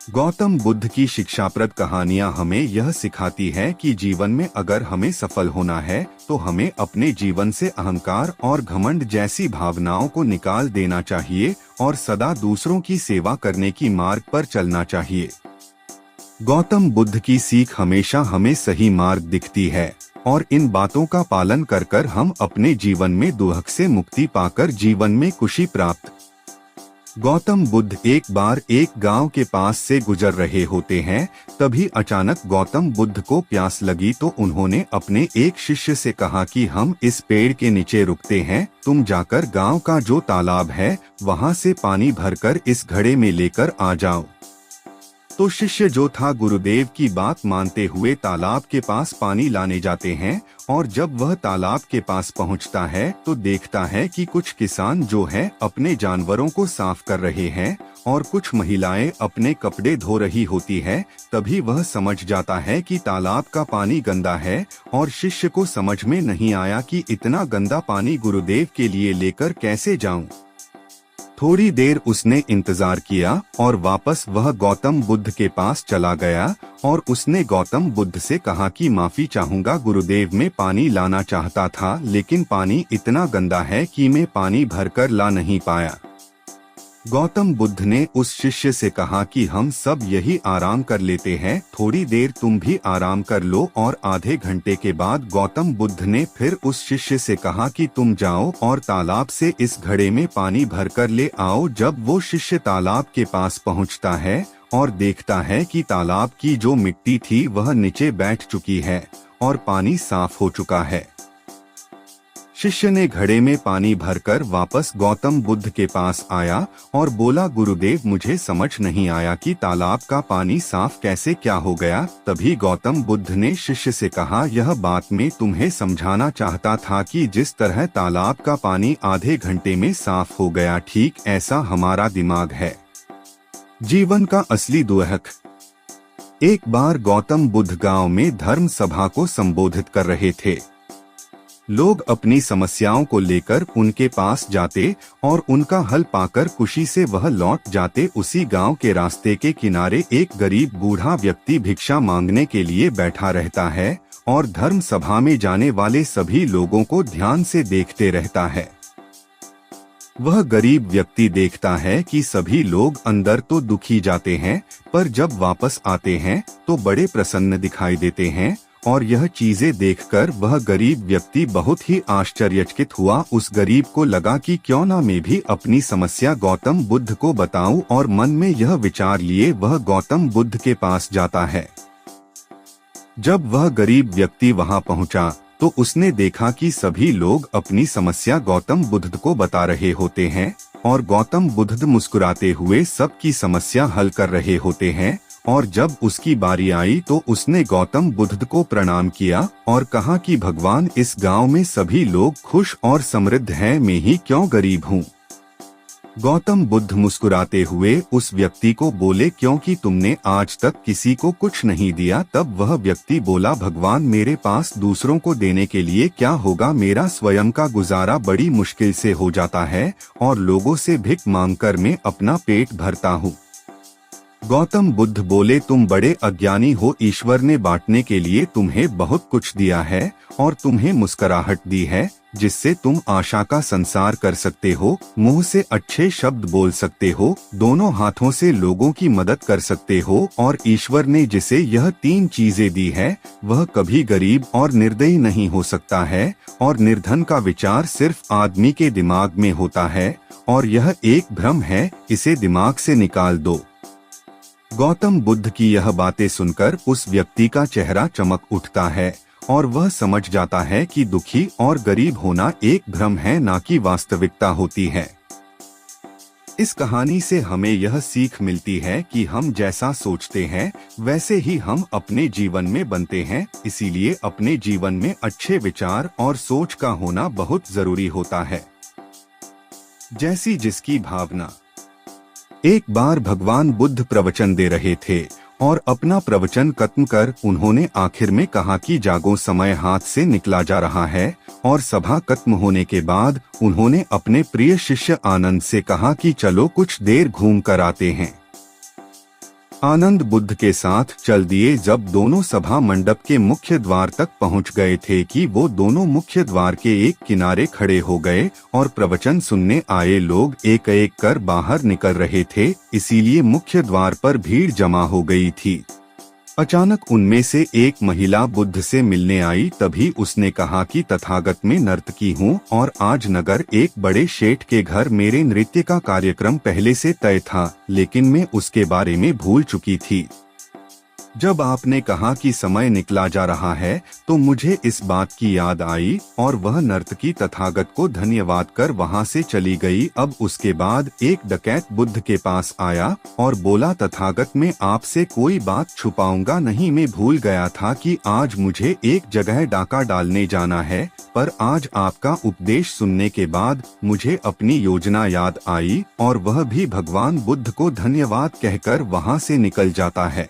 गौतम बुद्ध की शिक्षाप्रद कहानियां हमें यह सिखाती है कि जीवन में अगर हमें सफल होना है तो हमें अपने जीवन से अहंकार और घमंड जैसी भावनाओं को निकाल देना चाहिए और सदा दूसरों की सेवा करने की मार्ग पर चलना चाहिए। गौतम बुद्ध की सीख हमेशा हमें सही मार्ग दिखती है और इन बातों का पालन कर हम अपने जीवन में दुख से मुक्ति पाकर जीवन में खुशी प्राप्त। गौतम बुद्ध एक बार एक गांव के पास से गुजर रहे होते हैं। तभी अचानक गौतम बुद्ध को प्यास लगी तो उन्होंने अपने एक शिष्य से कहा कि हम इस पेड़ के नीचे रुकते हैं, तुम जाकर गांव का जो तालाब है वहां से पानी भरकर इस घड़े में लेकर आ जाओ। तो शिष्य जो था गुरुदेव की बात मानते हुए तालाब के पास पानी लाने जाते हैं और जब वह तालाब के पास पहुंचता है तो देखता है कि कुछ किसान जो है अपने जानवरों को साफ कर रहे हैं और कुछ महिलाएं अपने कपड़े धो रही होती है। तभी वह समझ जाता है कि तालाब का पानी गंदा है और शिष्य को समझ में नहीं आया कि इतना गंदा पानी गुरुदेव के लिए लेकर कैसे जाऊं। थोड़ी देर उसने इंतजार किया और वापस वह गौतम बुद्ध के पास चला गया और उसने गौतम बुद्ध से कहा कि माफी चाहूंगा गुरुदेव, मैं पानी लाना चाहता था लेकिन पानी इतना गंदा है कि मैं पानी भरकर ला नहीं पाया। गौतम बुद्ध ने उस शिष्य से कहा कि हम सब यही आराम कर लेते हैं, थोड़ी देर तुम भी आराम कर लो। और आधे घंटे के बाद गौतम बुद्ध ने फिर उस शिष्य से कहा कि तुम जाओ और तालाब से इस घड़े में पानी भरकर ले आओ। जब वो शिष्य तालाब के पास पहुंचता है और देखता है कि तालाब की जो मिट्टी थी वह नीचे बैठ चुकी है और पानी साफ हो चुका है। शिष्य ने घड़े में पानी भरकर वापस गौतम बुद्ध के पास आया और बोला, गुरुदेव मुझे समझ नहीं आया कि तालाब का पानी साफ कैसे क्या हो गया। तभी गौतम बुद्ध ने शिष्य से कहा, यह बात मैं तुम्हें समझाना चाहता था कि जिस तरह तालाब का पानी आधे घंटे में साफ हो गया, ठीक ऐसा हमारा दिमाग है, जीवन का असली दुख। एक बार गौतम बुद्ध गांव में धर्म सभा को संबोधित कर रहे थे। लोग अपनी समस्याओं को लेकर उनके पास जाते और उनका हल पाकर खुशी से वह लौट जाते। उसी गांव के रास्ते के किनारे एक गरीब बूढ़ा व्यक्ति भिक्षा मांगने के लिए बैठा रहता है और धर्म सभा में जाने वाले सभी लोगों को ध्यान से देखते रहता है। वह गरीब व्यक्ति देखता है कि सभी लोग अंदर तो दुखी जाते हैं पर जब वापस आते हैं तो बड़े प्रसन्न दिखाई देते हैं और यह चीजें देखकर वह गरीब व्यक्ति बहुत ही आश्चर्यचकित हुआ। उस गरीब को लगा कि क्यों ना मैं भी अपनी समस्या गौतम बुद्ध को बताऊं और मन में यह विचार लिए वह गौतम बुद्ध के पास जाता है। जब वह गरीब व्यक्ति वहां पहुंचा तो उसने देखा कि सभी लोग अपनी समस्या गौतम बुद्ध को बता रहे होते हैं और गौतम बुद्ध मुस्कुराते हुए सबकी समस्या हल कर रहे होते हैं। और जब उसकी बारी आई तो उसने गौतम बुद्ध को प्रणाम किया और कहा कि भगवान, इस गांव में सभी लोग खुश और समृद्ध हैं, मैं ही क्यों गरीब हूँ। गौतम बुद्ध मुस्कुराते हुए उस व्यक्ति को बोले, क्योंकि तुमने आज तक किसी को कुछ नहीं दिया। तब वह व्यक्ति बोला, भगवान, मेरे पास दूसरों को देने के लिए क्या होगा, मेरा स्वयं का गुजारा बड़ी मुश्किल से हो जाता है और लोगों से भिख मांगकर मैं अपना पेट भरता हूँ। गौतम बुद्ध बोले, तुम बड़े अज्ञानी हो, ईश्वर ने बांटने के लिए तुम्हें बहुत कुछ दिया है और तुम्हें मुस्कुराहट दी है जिससे तुम आशा का संसार कर सकते हो, मुंह से अच्छे शब्द बोल सकते हो, दोनों हाथों से लोगों की मदद कर सकते हो। और ईश्वर ने जिसे यह तीन चीजें दी है वह कभी गरीब और निर्दयी नहीं हो सकता है और निर्धन का विचार सिर्फ आदमी के दिमाग में होता है और यह एक भ्रम है, इसे दिमाग से निकाल दो। गौतम बुद्ध की यह बातें सुनकर उस व्यक्ति का चेहरा चमक उठता है और वह समझ जाता है कि दुखी और गरीब होना एक भ्रम है, ना कि वास्तविकता होती है। इस कहानी से हमें यह सीख मिलती है कि हम जैसा सोचते हैं वैसे ही हम अपने जीवन में बनते हैं, इसीलिए अपने जीवन में अच्छे विचार और सोच का होना बहुत जरूरी होता है। जैसी जिसकी भावना। एक बार भगवान बुद्ध प्रवचन दे रहे थे और अपना प्रवचन खत्म कर उन्होंने आखिर में कहा कि जागो, समय हाथ से निकला जा रहा है। और सभा खत्म होने के बाद उन्होंने अपने प्रिय शिष्य आनंद से कहा कि चलो कुछ देर घूम कर आते हैं। आनंद बुद्ध के साथ चल दिए। जब दोनों सभा मंडप के मुख्य द्वार तक पहुंच गए थे कि वो दोनों मुख्य द्वार के एक किनारे खड़े हो गए और प्रवचन सुनने आए लोग एक एक कर बाहर निकल रहे थे, इसीलिए मुख्य द्वार पर भीड़ जमा हो गई थी। अचानक उनमें से एक महिला बुद्ध से मिलने आई। तभी उसने कहा कि तथागत मैं नर्तकी हूँ और आज नगर एक बड़े शेठ के घर मेरे नृत्य का कार्यक्रम पहले से तय था, लेकिन मैं उसके बारे में भूल चुकी थी। जब आपने कहा कि समय निकला जा रहा है तो मुझे इस बात की याद आई और वह नर्तकी तथागत को धन्यवाद कर वहां से चली गई। अब उसके बाद एक डकैत बुद्ध के पास आया और बोला, तथागत मैं आपसे कोई बात छुपाऊंगा नहीं। मैं भूल गया था कि आज मुझे एक जगह डाका डालने जाना है, पर आज आपका उपदेश सुनने के बाद मुझे अपनी योजना याद आई और वह भी भगवान बुद्ध को धन्यवाद कहकर वहां से निकल जाता है।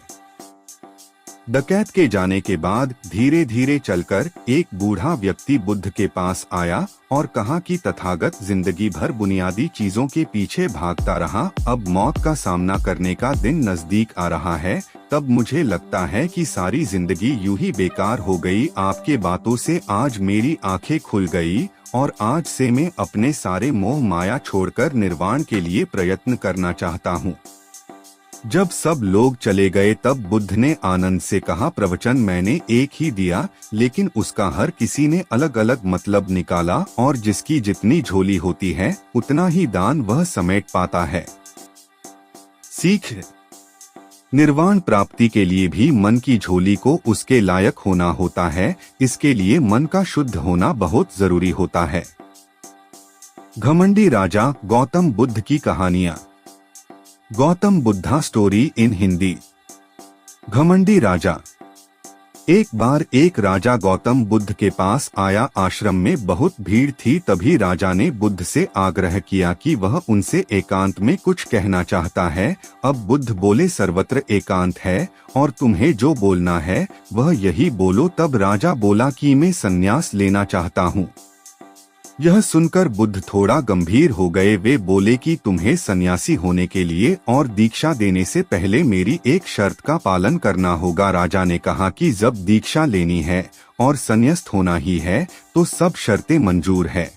डकैत के जाने के बाद धीरे धीरे चलकर एक बूढ़ा व्यक्ति बुद्ध के पास आया और कहा कि तथागत जिंदगी भर बुनियादी चीजों के पीछे भागता रहा, अब मौत का सामना करने का दिन नजदीक आ रहा है। तब मुझे लगता है कि सारी जिंदगी यूं ही बेकार हो गई। आपके बातों से आज मेरी आंखें खुल गई और आज से मैं अपने सारे मोह माया छोड़कर निर्वाण के लिए प्रयत्न करना चाहता हूँ। जब सब लोग चले गए तब बुद्ध ने आनंद से कहा, प्रवचन मैंने एक ही दिया, लेकिन उसका हर किसी ने अलग अलग मतलब निकाला और जिसकी जितनी झोली होती है उतना ही दान वह समेट पाता है। सीख, निर्वाण प्राप्ति के लिए भी मन की झोली को उसके लायक होना होता है। इसके लिए मन का शुद्ध होना बहुत जरूरी होता है। घमंडी राजा गौतम बुद्ध की कहानियां। Gautam Buddha story in Hindi. घमंडी राजा। एक बार एक राजा गौतम बुद्ध के पास आया। आश्रम में बहुत भीड़ थी। तभी राजा ने बुद्ध से आग्रह किया कि वह उनसे एकांत में कुछ कहना चाहता है। अब बुद्ध बोले, सर्वत्र एकांत है और तुम्हें जो बोलना है वह यही बोलो। तब राजा बोला कि मैं संन्यास लेना चाहता हूँ। यह सुनकर बुद्ध थोड़ा गंभीर हो गए। वे बोले कि तुम्हें सन्यासी होने के लिए और दीक्षा देने से पहले मेरी एक शर्त का पालन करना होगा। राजा ने कहा कि जब दीक्षा लेनी है और संन्यास्त होना ही है तो सब शर्तें मंजूर है।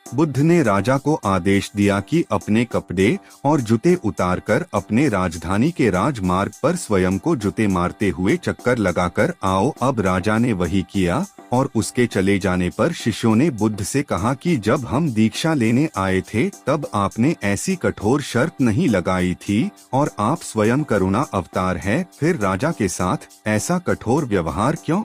बुद्ध ने राजा को आदेश दिया कि अपने कपड़े और जूते उतारकर अपने राजधानी के राजमार्ग पर स्वयं को जूते मारते हुए चक्कर लगाकर आओ। अब राजा ने वही किया और उसके चले जाने पर शिष्यों ने बुद्ध से कहा कि जब हम दीक्षा लेने आए थे तब आपने ऐसी कठोर शर्त नहीं लगाई थी और आप स्वयं करुणा अवतार हैं, फिर राजा के साथ ऐसा कठोर व्यवहार क्यों?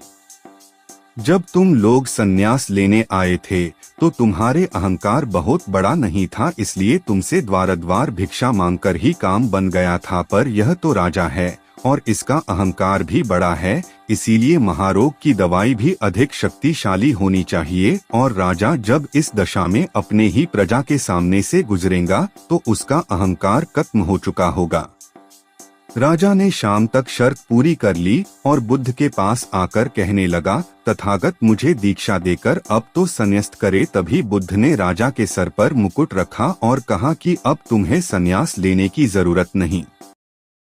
जब तुम लोग संन्यास लेने आए थे तो तुम्हारे अहंकार बहुत बड़ा नहीं था, इसलिए तुमसे द्वार भिक्षा मांगकर ही काम बन गया था। पर यह तो राजा है और इसका अहंकार भी बड़ा है, इसीलिए महारोग की दवाई भी अधिक शक्तिशाली होनी चाहिए। और राजा जब इस दशा में अपने ही प्रजा के सामने से गुजरेगा तो उसका अहंकार खत्म हो चुका होगा। राजा ने शाम तक शर्त पूरी कर ली और बुद्ध के पास आकर कहने लगा, तथागत मुझे दीक्षा देकर अब तो संन्यास्त करे। तभी बुद्ध ने राजा के सर पर मुकुट रखा और कहा कि अब तुम्हें संन्यास लेने की जरूरत नहीं।